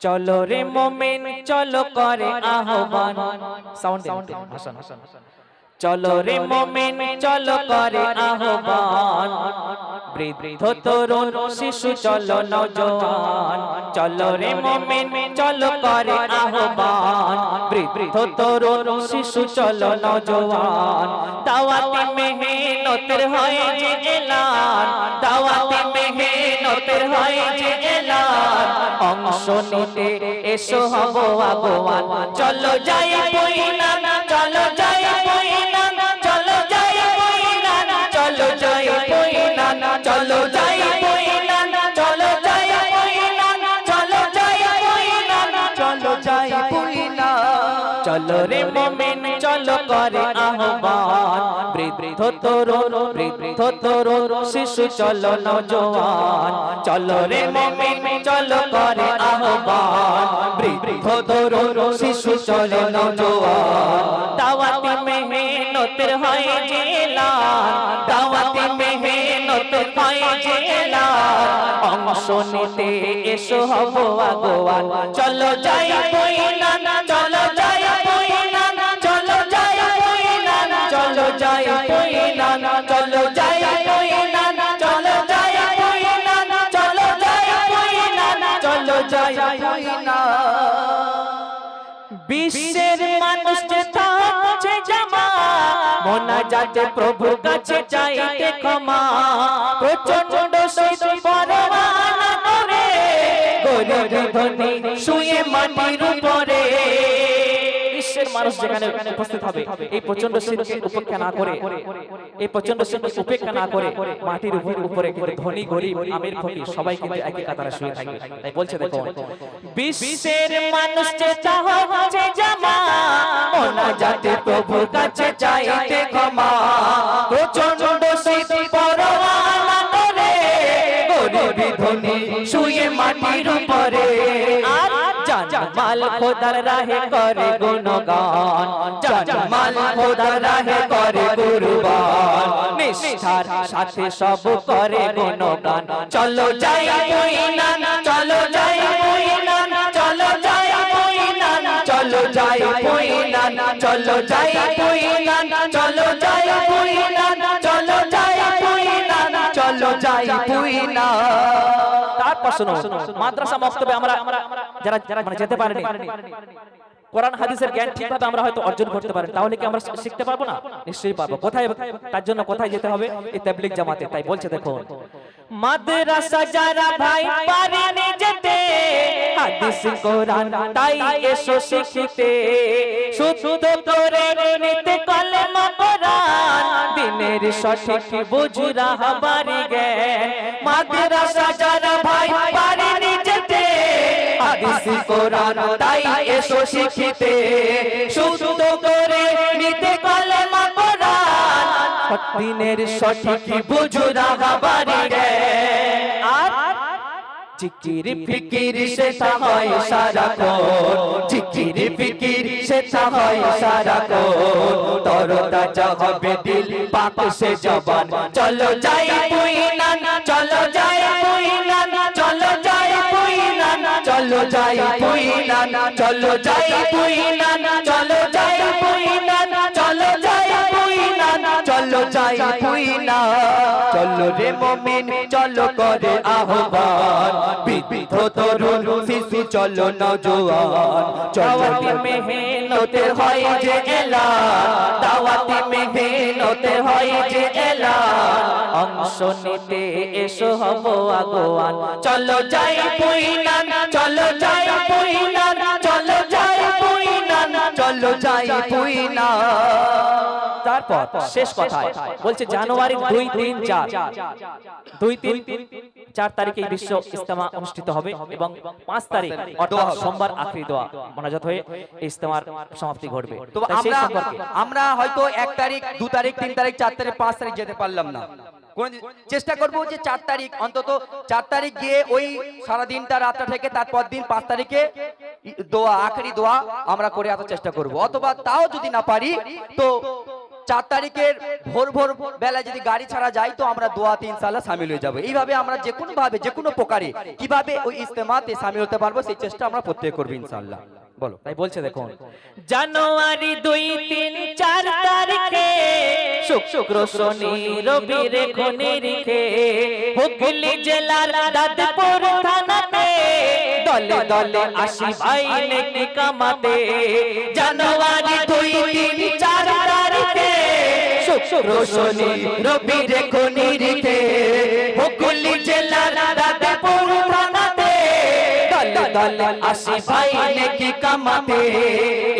চলো রে মোমেন চলো করে আহ্বান সাউন্ড হাসান চলো রে মোমেন চলো করে আহ্বান বৃদ্ধ তরুণ শিশু চলো নওজোয়ান চলো রে মোমেন চলো করে আহ্বান বৃদ্ধ তরুণ শিশু চলো নওজোয়ান দাওয়াতে মেহনতের হয় যে এলান দাওয়াতে মেহনতের হয় যে এলান অংশ নিতে এসো হব আগোয়ান চলো যাই পয়না চলো যাই পয়না চলো যাই পয়না চলো যাই পয়না চলো যাই পয়না চলো যাই পয়না চলো যাই পয়না চলো যাই পয়না চলো রে মোমেন চলো করে আহ্বান বৃদ্ধ তরুণ শিশু চলো নওজোয়ান চলো রে মোমেন চলো করে আহ্বান বৃদ্ধ তরুণ শিশু চলো নওজোয়ান দাওয়াতে মেহনতের হয় যে এলান দাওয়াতে মেহনতের হয় যে এলান অংশ নিতে এসো হব আগোয়ান চলো যাই পয়না চলো যাই পয়না চলো যাই পয়না চলো যাই পয়না চলো যাই পয়না চলো যাই পয়না চলো যাই পয়না চলো যাই পয়না বিশ্বের মানুষ যে থাকছে জমা মোনাজাতে প্রভুর কাছে চাইতে ক্ষমা প্রচন্ড শীত পরোয়া না করে গরিব ধনী শুয়ে মাটির উপরে বিশ্বের মানুষ যেখানে উপস্থিত হবে এই প্রচন্ড শীতকে উপেক্ষা না করে এই প্রচন্ড শীতকে উপেক্ষা না করে মাটির উপরে কিন্তু ধনী গরিব আমির ফকির সবাই কিন্তু একই কাতারে শুয়ে থাকবে তাই বলছে দেখো বিশ্বের মানুষ যে চাহছে জামা মোনাজাতে প্রভুর কাছে চাইতে ক্ষমা প্রচন্ড শীত পরোয়া না করে গরিব ধনী শুয়ে মাটির উপরে জামাল খোদার রাহে করে গুণগান জামাল খোদার রাহে করে কুরবান নিষ্ঠার সাথে সব করে গুণগান চলো যাই পয়না চলো যাই পয়না চলো যাই পয়না চলো যাই পয়না চলো যাই পয়না চলো যাই পয়না চলো যাই পয়না চলো যাই পয়না তারপর শুনো মাদ্রাসা মক্তবে আমরা যারা মানে যেতে পারেনি কোরআন হাদিসের জ্ঞান ঠিকভাবে আমরা হয়তো অর্জন করতে পারি তাহলে কি আমরা শিখতে পারবো না নিশ্চয়ই পারবো কোথায় তার জন্য কোথায় যেতে হবে এই তাবলীগ জামাতে তাই বলছে দেখো মাদ্রাসা যারা ভাই পারেনি যেতে হাদিস কোরআন তাই এসো শিখতে শুদ্ধ করে নিতে কলেমা কোরআন দিনের সঠিক বুঝ রাহবারি জ্ঞান মাদ্রাসা যারা ভাই পারেনি যেতে হাদিস কোরআন তাই এসো শিখতে শুদ্ধ করে নিতে কলেমা কোরআন দিনের সঠিক বুঝ রাহবারি জ্ঞান আর জিকির ফিকির শেখা হয় সারাক্ষণ জিকির ফিকির শেখা হয় সারাক্ষণ তরতাজা হবে দিল পাক সে জবান চলো যাই পয়না চলো যাই পয়না চলো যাই পয়না চলো যাই পয়না চলো যাই পয়না চলো যাই পয়না চলো যাই পয়না চলো যাই পয়না চলো রে মুমিন চলো করে আহ্বান বৃদ্ধ তরুণ শিশু চলো নওজোয়ান দাওয়াতে মেহনতের হয় যে এলান দাওয়াতে মেহনতের হয় যে এলান অংশ নিতে এসো হব আগোয়ান চলো যাই পয়না চলো যাই পয়না চলো যাই পয়না চলো যাই পয়না তারপর শেষ কথা বলছে জানুয়ারি 2-3-4 তারিখে বিশ্ব ইজতেমা অনুষ্ঠিত হবে এবং 5 তারিখ অর্থাৎ সোমবার আখরি দোয়া মোনাজাত হয়ে ইজতেমার সমাপ্তি ঘটবে তো আমরা হয়তো 1 তারিখ 2 তারিখ 3 তারিখ 4 তারিখ 5 তারিখ যেতে পারলাম না চেষ্টা করব যে 4 তারিখ অন্তত 4 তারিখ গিয়ে ওই সারা দিনটা রাতটা থেকে তারপর দিন 5 তারিখে দোয়া আখরি দোয়া আমরা করে আসার চেষ্টা করব অথবা তাও যদি না পারি তো 4 তারিখের ভোর ভোর বেলা যদি গাড়ি ছাড়া যায় তো আমরা দোয়াতে ইনশাআল্লাহ শামিল হয়ে যাব। এইভাবে আমরা যে কোনো ভাবে যে কোনো প্রকারে কিভাবে ওই ইজতেমাতে শামিল হতে পারবো সেই চেষ্টা আমরা প্রত্যেক করব ইনশাআল্লাহ। বলো। তাই বলছে দেখুন, জানুয়ারি 2, 3, 4 তারিখে শুক্র শনি রবি রেখো নিরিখে হুগলি জেলার দাদপুর থানাতে দলে দলে আসি ভাই নেকি কামাতে। জানুয়ারি 2, 3, 4 তারিখে শুক্র শনি রবি রেখো নিরিখে হুগলি জেলার দাদপুর থানাতে দলে দলে আসি ভাই নেকি কামাতে।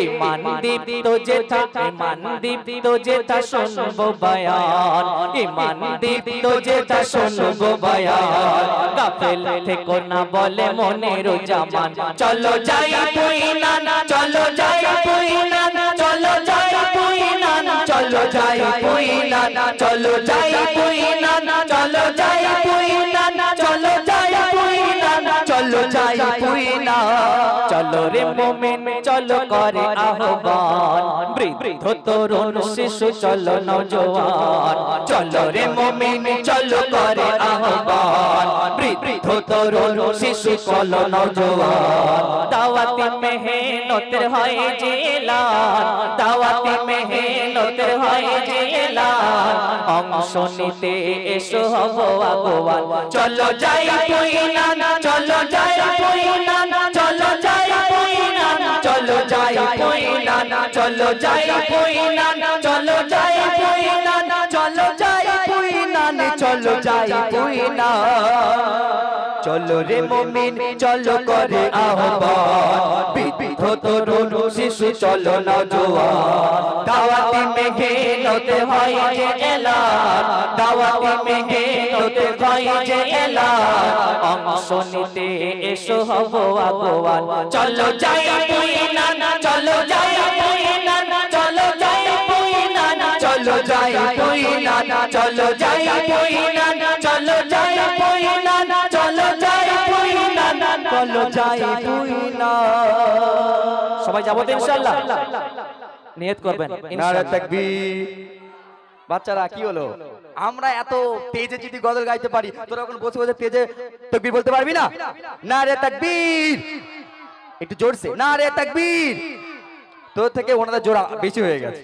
ইমান দীপ্ত যেথা, ইমান দীপ্ত যেথা শুনবো বয়ান, ইমান দীপ্ত যেথা শুনবো বয়ান। গাফেল থেকো না বলে মনের জামান, চলো যাই পুইনান, চলো যাই পুইনান, চলো যাই পুইনান, চলো যাই পুইনান, চলো যাই পুইনান, চলো যাই পুইনান, চলো যাই পুইনান, চলো যাই পুইনান। চলো রে মুমিন চলো করে আহ্বান, বৃদ্ধ তরুণ শিশু চলো নওজোয়ান। চলো রে মুমিন চলো করে আহ্বান, বৃদ্ধ তরুণ শিশু চলো নওজোয়ান। দাওয়াতে মেহনতের হয় যে এলান, দাওয়াতে মেহনতের হয় যে এলান। অংশ নিতে এসো হব আগুয়ান, চলো যাই পুইনান, চলো যাই পুইনান, চলো যাই পুইনান, চলো যাই পুইনান, চলো যাই পুইনান, চলো যাই পুইনান, চলো যাই পুইনান, চলো যাই পুইনান। চলো রে মুমিন চলো করে আহ্বান, বৃদ্ধ তরুণ শিশু চলো নওজোয়ান। দাওয়াতে মেহনতে হয় যে এলান, দাওয়াতে মেহনতে হয় যে এলান। অংশ নিতে এসো হব আগুয়ান, চলো যাই পুইনান, চলো যাই পুইনান, চলো যাই পুইনান, চলো যাই পুইনান, চলো যাই পুইনান, চলো যাই পুইনান, চলো যাই পুইনান, চলো যাই পুইনান। সবাই যাবো তো ইনশাআল্লাহ, নিয়ত করবেন নারে ইনশাআল্লাহ। তাকবীর। বাচ্চারা কি হলো, আমরা এত তেজে যদি গজল গাইতে পারি তোরা এখন বসে বসে তেজে তাকবীর বলতে পারবি না? নারে তাকবীর, একটু জোরসে নারে তাকবীর। তোর থেকে ওনাদের জোড়া বেশি হয়ে গেছে।